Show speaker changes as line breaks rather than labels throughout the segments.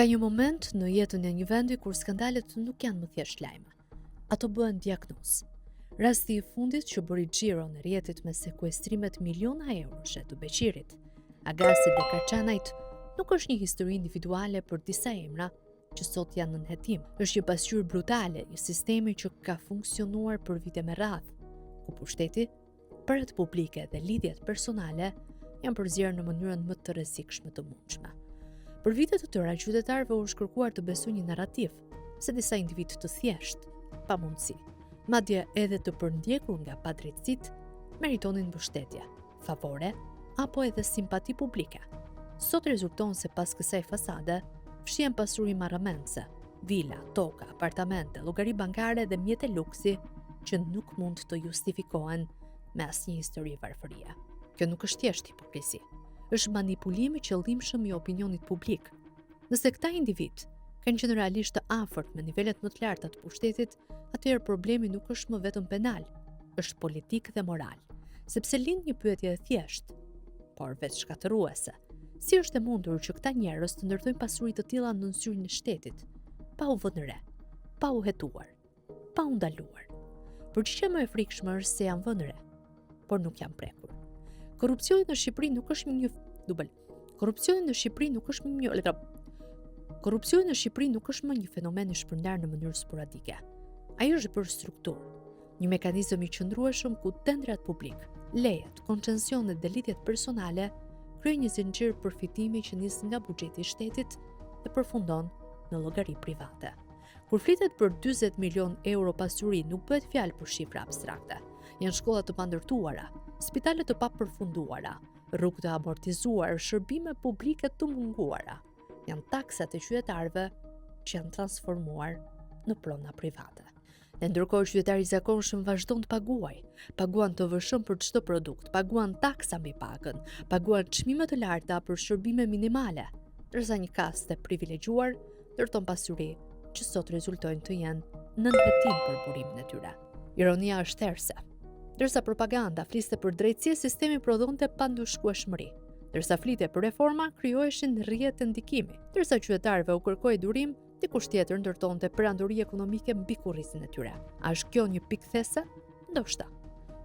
Ka një moment në jetën e një vendi kur skandalet nuk janë më thjesht lajme. Ato bëhen diagnozë. Rasti i fundit që bëri xhiro në rrjetet me sekuestrimet miliona euroshe të Beqirit, Agasit dhe Kaçanajt nuk është një histori individuale për disa emra që sot janë në nënhetim. Është një pasqyrë brutale i sistemi që ka funksionuar për vite me radhë, ku pushteti, përret publike dhe lidhjet personale janë përzierë në mënyrën më të rrezikshme të mundshme. Për vite të tëra, qytetarëve u është kërkuar të besojnë një narrativ se disa individ të thjesht, pa mundësi, madje edhe të përndjekur nga padrejtësitë, meritonin mbështetje, favore apo edhe simpati publike. Sot rezulton se pas kësaj fasade, fshihen pasuri marrëmendse, vila, toka, apartamente, llogari bankare dhe mjete luksi që nuk mund të justifikohen me asnjë histori varfërie. Kjo nuk është thjesht hipokrizi, është manipulim i qëllimshëm i opinionit publik. Nëse këta individ kanë qenë realisht të afërt me nivelet më të larta të pushtetit, atëherë problemi nuk është më vetëm penal, është politik dhe moral, sepse lind një pyetje e thjeshtë, por vetë shkatëruese. Si është e mundur që këta njerëz të ndërtojnë pasuri të tilla në syrin e shtetit, pa u vënë re, pa u hetuar, pa u ndaluar? Përgjigjja më e frikshme është se janë vënë re, por nuk janë prekur. Korrupsioni në Shqipëri nuk është një fenomen i shpërndar në mënyrë sporadike. Ai është bërë strukturë, një mekanizëm i qëndrueshëm ku tendrat publik, lejet, koncesionet dhe lidhjet personale kryejnë një zinxhir përfitimi që nis nga buxheti i shtetit dhe përfundon në llogari private. Kur flitet për 40 milion euro pasuri, nuk bëhet fjalë për shifra abstrakte. Janë shkolla të pandërtuara, spitale të papërfunduara, rrugë të amortizuar, shërbime publike të munguara. Janë taksat e qytetarëve që janë transformuar në prona private. Dhe ndërkohë qytetari i zakonshëm vazhdon të paguan të vëshëm për çdo produkt, paguan taksa mbi pagën, paguan çmime të larta për shërbime minimale, ndërsa një kastë e privilegjuar ndërton pasuri që sot rezultojnë të jenë në nënhetim për burimin e tyre. Ironia është therse. Ndërsa propaganda fliste për drejtësi, sistemi prodhonte pandushkueshmëri. Ndërsa flite për reforma, krijoheshin rrjete ndikimi. Ndërsa qytetarëve u kërkoi durim, dikush tjetër ndërtonte perandori ekonomike mbi kurrizin e tyre. A është kjo një pikë these? Ndoshta.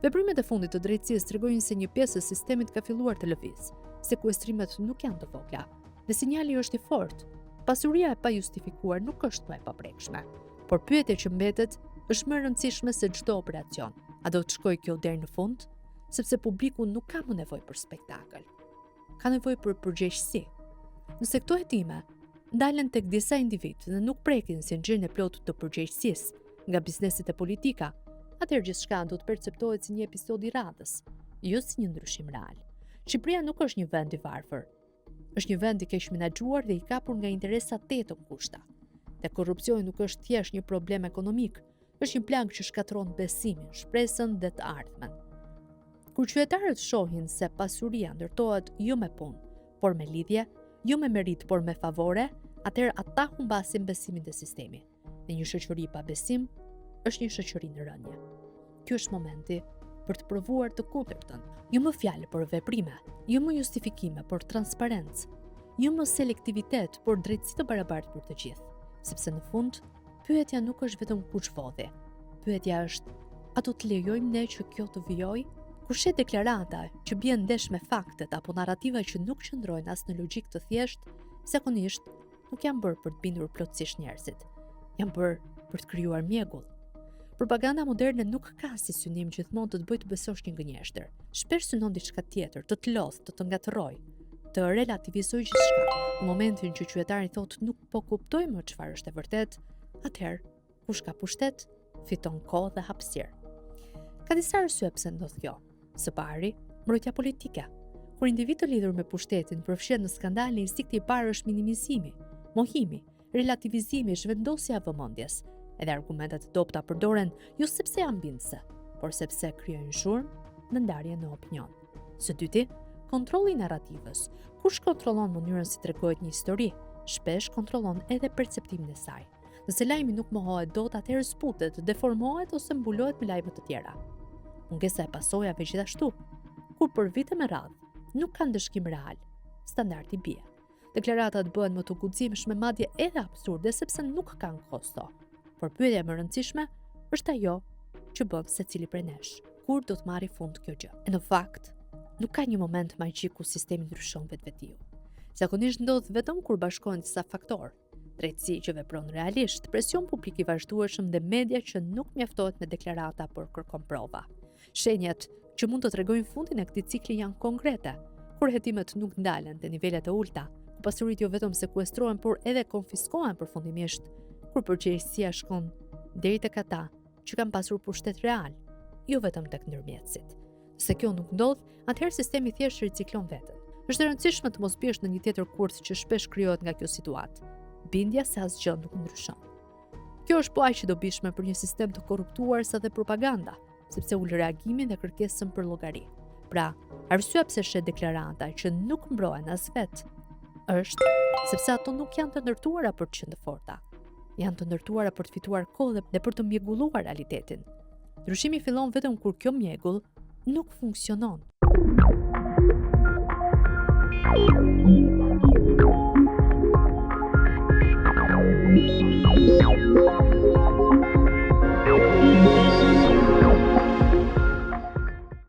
Veprimet e fundit të drejtësisë tregojnë se një pjesë e sistemit ka filluar të lëvizë. Sekuestrimet nuk janë të vogla, dhe sinjali është i fortë. Pasuria e pajustifikuar nuk është më e paprekshme, por pyetja që mbetet është më e rëndësishme se çdo operacion. A do të shkojë kjo deri në fund? Sepse publiku nuk ka më nevojë për spektakël. Ka nevojë për përgjegjësi. Nëse këto hetime ndalen tek disa individ dhe nuk prekin zinxhirin e plotë të përgjegjësisë nga bizneset e politika, atëherë gjithçka do të perceptohet si një episod i radhës, jo si një ndryshim real. Shqipëria nuk është një vend i varfër. Është një vend i keq menaxhuar dhe i kapur nga interesa të tetën kushta. Dhe korrupsioni nuk është thjesht një problem ekonomik, është një plang që shkatërron besimin, shpresën dhe të ardhmen. Kur qytetarët shohin se pasuria ndërtohet jo me punë, por me lidhje, jo me merit, por me favore, atëherë ata humbasin besimin te sistemi. Dhe një shoqëri pa besim është një shoqëri në rënje. Ky është momenti për të provuar të kundërtën. Jo më fjalë, por veprime. Jo më justifikime, por transparencë. Jo më selektivitet, por drejtësi të barabartë për të gjithë. Sepse në fund, pyetja nuk është vetëm kush vodhi. Pyetja është, a do të lejojmë ne që kjo të vijojë? Kur shet deklarata që bien ndesh me faktet apo narrativa që nuk qëndrojnë as në logjik të thjeshtë, zakonisht nuk janë bërë për të bindur plotësisht njerëzit. Janë bërë për të krijuar mjegull. Propaganda moderne nuk ka si synim gjithmonë të bëjë të besosh një gënjeshtër. Shpesh synon diçka tjetër, të lodh, të ngatërroj, të relativizoj gjithçka. Në momentin që qytetari thotë nuk po kuptoj më çfarë është e vërtet, atëherë kush ka pushtet fiton kohë dhe hapësirë. Ka disa arsye pse ndodh kjo. Së pari, mbrojtja politike. Kur individ të lidhur me pushtetin përfshihet në skandale, instinkti i parë është minimizimi, mohimi, relativizimi, zhvendosja e vëmendjes. Edhe argumentet e dobta përdoren jo sepse janë bindëse, por sepse krijojnë zhurmë në ndarje në opinion. Së dyti, kontrolli i narrativës. Kush kontrollon mënyrën si tregohet një histori, shpesh kontrollon edhe perceptimin e saj. Nëse lajmi nuk mohohet dot, atëherë zbutet, deformohet ose mbulohet me lajme të tjera. Mungesa e pasojave gjithashtu. Kur për vite me radhë nuk kanë dëshkim real, standardi bie. Deklaratat bëhen më të guximshme, madje edhe absurde, sepse nuk kanë kosto. Por pyetja më e rëndësishme është ajo që bën secili prej nesh. Kur do të marri fund kjo gjë? E në fakt, nuk ka një moment magjik ku sistemi ndryshon vetvetiu. Zakonisht ndodh vetëm kur bashkohen disa faktorë: drejtësi që vepron realisht, presion publik i vazhdueshëm dhe media që nuk mjaftohet me deklarata por kërkon prova. Shenjat që mund të tregojnë fundin e këtij cikli janë konkrete, kur hetimet nuk ndalen te nivelet e ulta, ku pasuritë jo vetëm sekuestrohen por edhe konfiskohen përfundimisht, kur përgjegjësia shkon deri tek ata që kanë pasur pushtet real, jo vetëm tek ndërmjetësit. Nëse kjo nuk ndodh, atëherë sistemi thjesht riciklon veten. Është e rëndësishme të mos biesh në një tjetër kurth që shpesh krijohet nga kjo situatë: bindja se asgjë nuk ndryshon. Kjo është po aq e dobishme për një sistem të korruptuar sa dhe propaganda, sepse ul reagimin dhe kërkesën për llogari. Pra, arsyeja pse shet deklarata që nuk mbrohen as vet është sepse ato nuk janë të ndërtuara për të qenë të forta. Janë të ndërtuara për të fituar kohë dhe për të mjegulluar realitetin. Ndryshimi fillon vetëm kur kjo mjegull nuk funksionon.